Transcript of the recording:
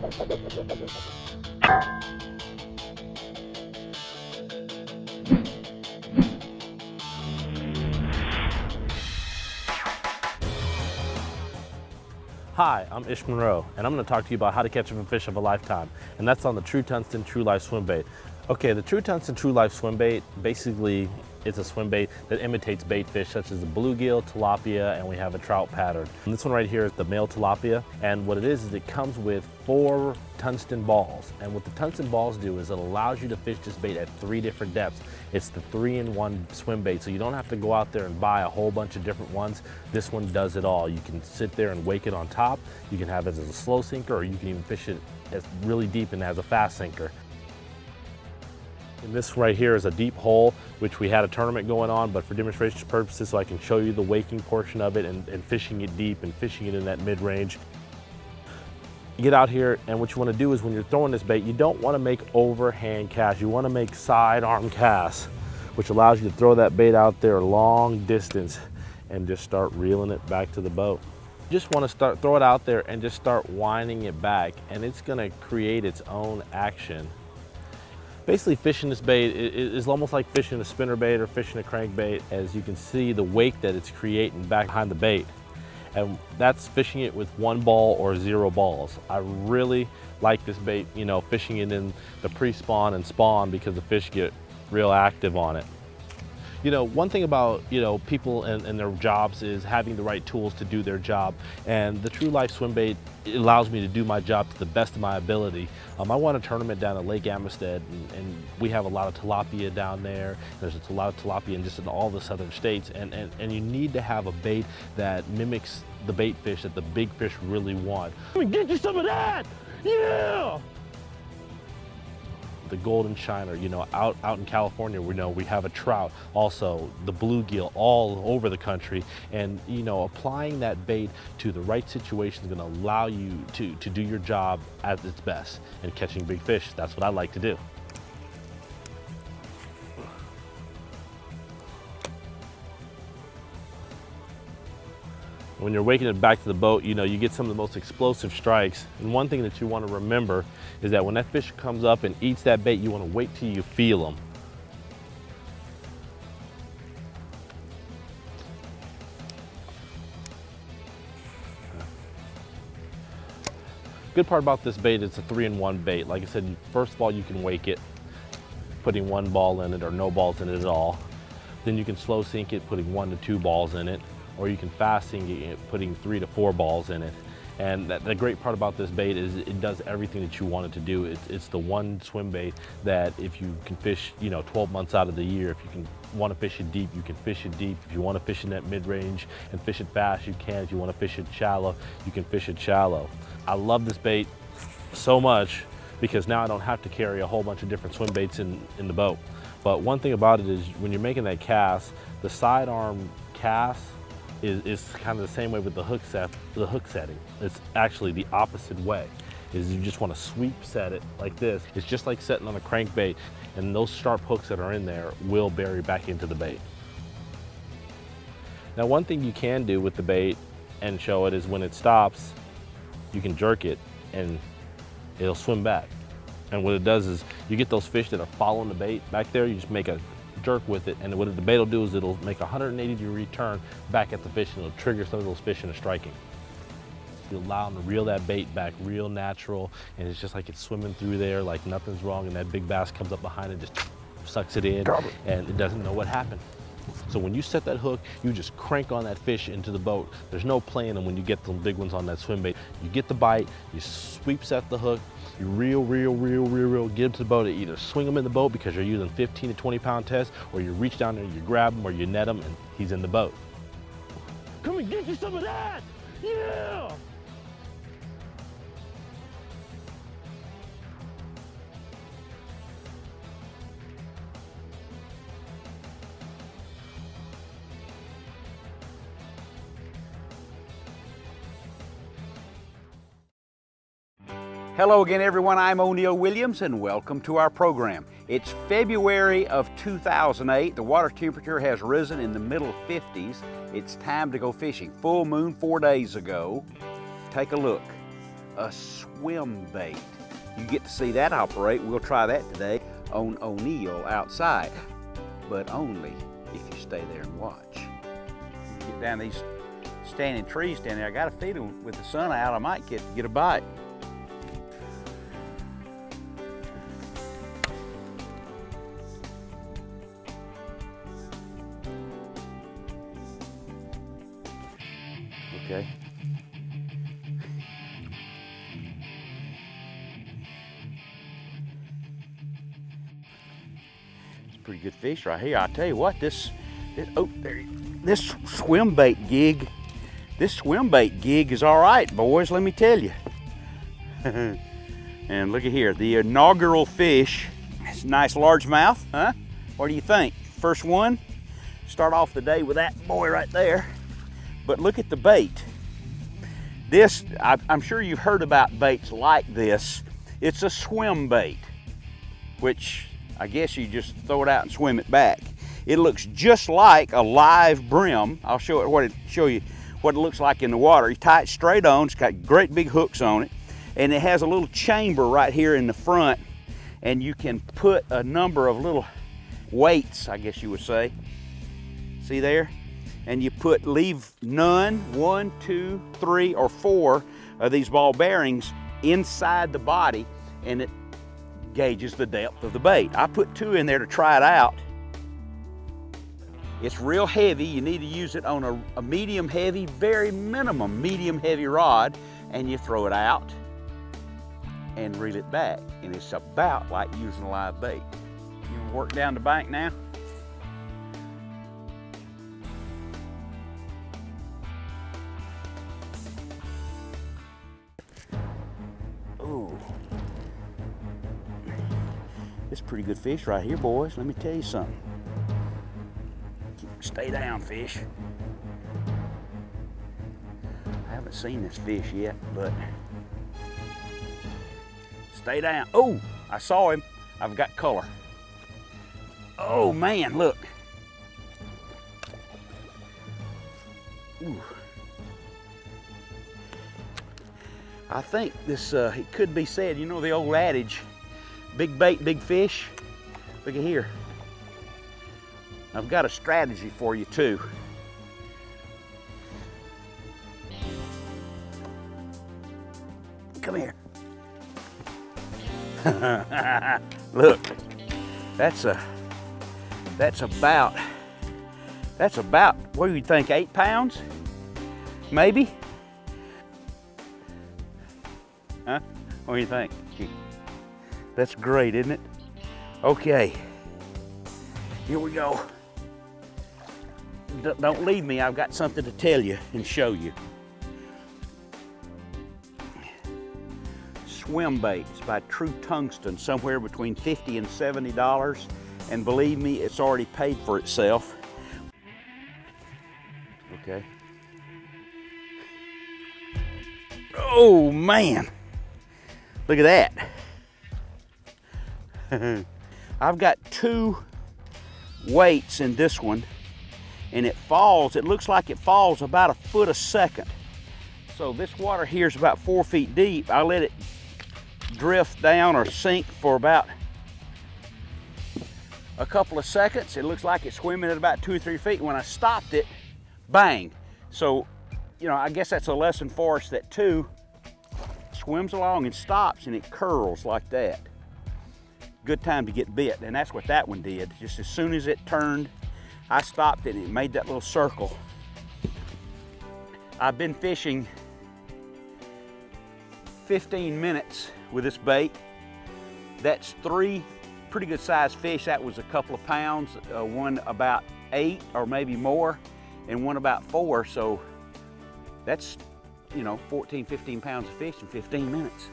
Hi, I'm Monroe, and I'm going to talk to you about how to catch a fish of a lifetime, and that's on the Tru-Tungsten True Life swim bait. Okay, the Tru-Tungsten True Life swim bait, basically it's a swim bait that imitates bait fish such as the bluegill, tilapia, and we have a trout pattern. And this one right here is the male tilapia, and what it is it comes with 4 tungsten balls. And what the tungsten balls do is it allows you to fish this bait at 3 different depths. It's the 3-in-1 swim bait, so you don't have to go out there and buy a whole bunch of different ones. This one does it all. You can sit there and wake it on top. You can have it as a slow sinker, or you can even fish it as really deep and as a fast sinker. And this right here is a deep hole, which we had a tournament going on, but for demonstration purposes, so I can show you the waking portion of it and fishing it deep and fishing it in that mid-range. You get out here, and what you want to do is when you're throwing this bait, you don't want to make overhand casts. You want to make sidearm casts, which allows you to throw that bait out there a long distance and just start reeling it back to the boat. You just want to throw it out there and just start winding it back, and it's going to create its own action. Basically, fishing this bait is almost like fishing a spinnerbait or fishing a crankbait. As you can see, the wake that it's creating back behind the bait. And that's fishing it with 1 ball or 0 balls. I really like this bait, you know, fishing it in the pre-spawn and spawn because the fish get real active on it. You know, one thing about, you know, people and their jobs is having the right tools to do their job. And the True Life swim bait, it allows me to do my job to the best of my ability. I won a tournament down at Lake Amistad, and we have a lot of tilapia down there. There's a lot of tilapia in all the southern states. And you need to have a bait that mimics the bait fish that the big fish really want. Let me get you some of that! Yeah! The golden shiner, you know, out in California, we have a trout, also the bluegill all over the country. And, you know, applying that bait to the right situation is going to allow you to do your job at its best and catching big fish. That's what I like to do. When you're waking it back to the boat, you know, you get some of the most explosive strikes. And one thing that you want to remember is that when that fish comes up and eats that bait, you want to wait till you feel them. Good part about this bait is it's a 3-in-1 bait. Like I said, first of all, you can wake it, putting 1 ball in it or no balls in it at all. Then you can slow sink it, putting 1 to 2 balls in it. Or you can fast sink it, putting 3 to 4 balls in it. And the great part about this bait is it does everything that you want it to do. It's the one swim bait that if you can fish, you know, 12 months out of the year, if you want to fish it deep, you can fish it deep. If you want to fish in that mid-range and fish it fast, you can. If you want to fish it shallow, you can fish it shallow. I love this bait so much because now I don't have to carry a whole bunch of different swim baits in the boat. But one thing about it is when you're making that cast, the sidearm cast is kind of the same way with the hook setting. It's actually the opposite way. Is you just want to sweep set it like this. It's just like setting on a crankbait, and those sharp hooks that are in there will bury back into the bait. Now, one thing you can do with the bait and show it is when it stops, you can jerk it and it'll swim back. And what it does is you get those fish that are following the bait back there, you just make a jerk with it, and what the bait will do is it'll make a 180-degree turn back at the fish, and it'll trigger some of those fish into striking. You allow them to reel that bait back real natural, and it's just like it's swimming through there like nothing's wrong, and that big bass comes up behind it, just sucks it in, and it doesn't know what happened. So when you set that hook, you just crank on that fish into the boat. There's no playing them when you get them big ones on that swim bait. You get the bite, you sweep set the hook, you reel, get them to the boat. You either swing them in the boat because you're using 15 to 20 pound test, or you reach down there, you grab him, or you net him, and he's in the boat. Come and get you some of that! Yeah! Hello again, everyone. I'm Oneil Williams, and welcome to our program. It's February of 2008. The water temperature has risen in the middle 50s. It's time to go fishing. Full moon 4 days ago. Take a look. a swim bait. You get to see that operate. We'll try that today on Oneil outside, but only if you stay there and watch. You get down these standing trees down there. I got a feeling with the sun out, I might get a bite. Okay. It's a pretty good fish right here. I tell you what, this swim bait gig is all right, boys. Let me tell you. And look at here, the inaugural fish. It's a nice largemouth, huh? What do you think? First one. Start off the day with that boy right there. But look at the bait. This, I'm sure you've heard about baits like this. It's a swim bait, which I guess you just throw it out and swim it back. It looks just like a live brim. I'll show you what it looks like in the water. You tie it straight on. It's got great big hooks on it, and it has a little chamber right here in the front, and you can put a number of little weights, I guess you would say. See there? And you leave none, 1, 2, 3, or 4 of these ball bearings inside the body, and it gauges the depth of the bait. I put 2 in there to try it out. It's real heavy. You need to use it on a medium heavy, very minimum medium heavy rod, and you throw it out and reel it back. And it's about like using a live bait. You work down the bank now. Ooh. This is a pretty good fish right here, boys. Let me tell you something. Stay down, fish. I haven't seen this fish yet, but stay down. Oh, I saw him. I've got color. Oh man, look. Ooh. I think this, it could be said, you know the old adage, big bait, big fish? Look at here. I've got a strategy for you too. Come here. Look, that's about, what do you think, 8 pounds? Maybe? Huh? What do you think? That's great, isn't it? Okay, here we go. Don't leave me, I've got something to tell you and show you. SwimBait by Tru-Tungsten, somewhere between $50 and $70. And believe me, it's already paid for itself. Okay. Oh man, look at that. I've got 2 weights in this one, and it looks like it falls about 1 foot a second. So this water here is about 4 feet deep. I let it drift down or sink for about a couple of seconds. It looks like it's swimming at about 2 or 3 feet. When I stopped it, bang. So, you know, I guess that's a lesson for us that 2 swims along and stops and it curls like that. Good time to get bit, and that's what that one did. Just as soon as it turned, I stopped it and it made that little circle. I've been fishing 15 minutes with this bait. That's 3 pretty good sized fish. That was a couple of pounds, one about 8 or maybe more, and one about 4. So that's, you know, 14, 15 pounds of fish in 15 minutes.